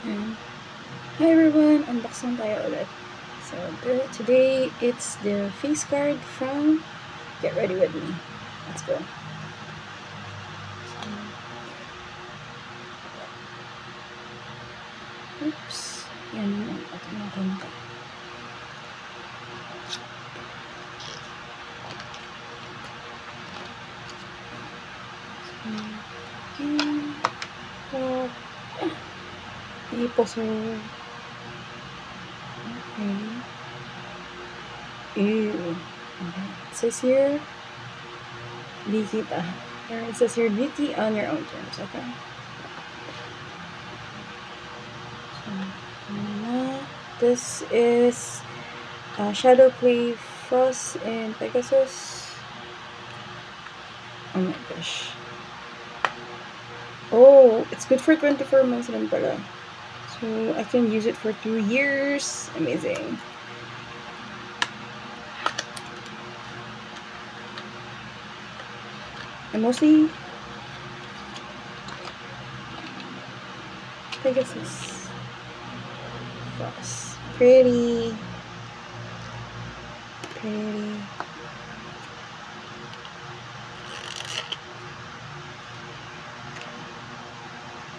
And hi everyone! Unboxing tayo ulit. So today it's the face card from Get Ready With Me. Let's go. Oops. Yan yung natin ka. Iposo. Okay. Ew. Okay. It says here, di kita. It says here, beauty on your own terms. Okay. So, this is Shadow Play Frost and Pegasus. Oh my gosh. Oh, it's good for 24 months rin pala. So, I can use it for 2 years. Amazing. And mostly Pegasus. Frost. Pretty.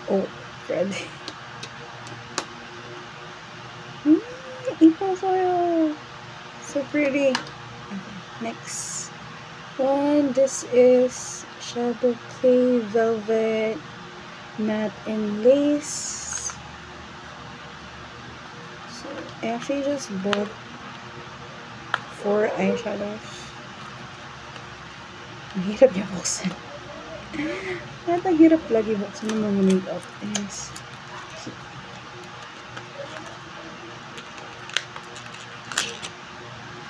Oh, red. Impulse oil. So pretty. Okay, next one. This is Shadow Play Velvet Matte and Lace. So I actually just bought 4 eyeshadows. Ang hirap niya buksan. Ang hirap lagi buksan ng mga makeup. Yes.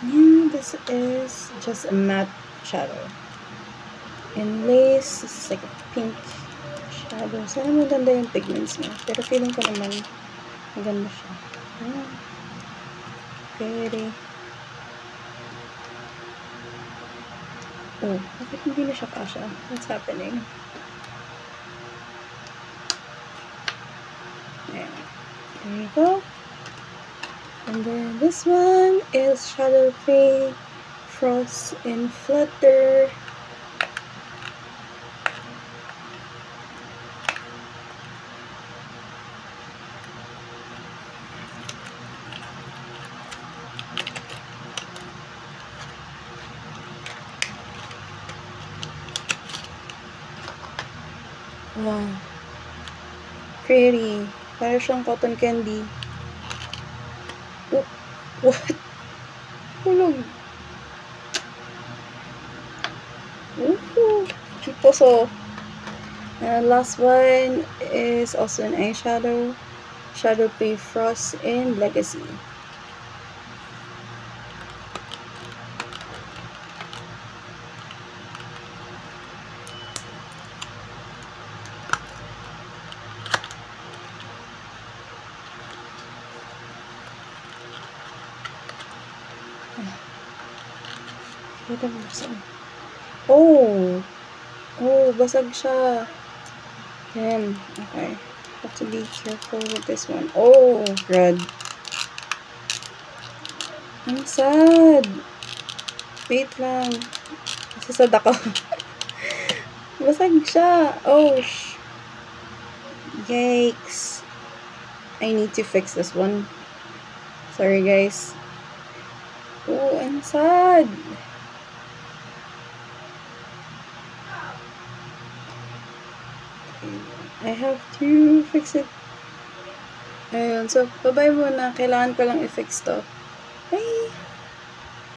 Yeah, this is just a matte shadow. And lace, this is like a pink shadow. Sana maganda yung pigments niya. Pero feeling ko naman maganda siya. Yeah. Pretty. Oh, bakit hindi na siya kasha? What's happening? There you go. And then this one is Shadow Play Frost and Flutter. Wow. Pretty. Para siyang cotton candy. Oh, what? Hulog. Ooh, chiposo. Last one is also an eyeshadow. Shadow Play Frost and Legacy. Oh! Oh, basag siya. Damn. Okay. Have to be careful with this one. Oh, red. Ang sad. Wait lang. Masasad ako. Basag siya. Oh, yikes. I need to fix this one. Sorry, guys. Oh, ang sad. I have to fix it. Ayun. So, bye-bye muna. Kailangan ko lang i-fix to.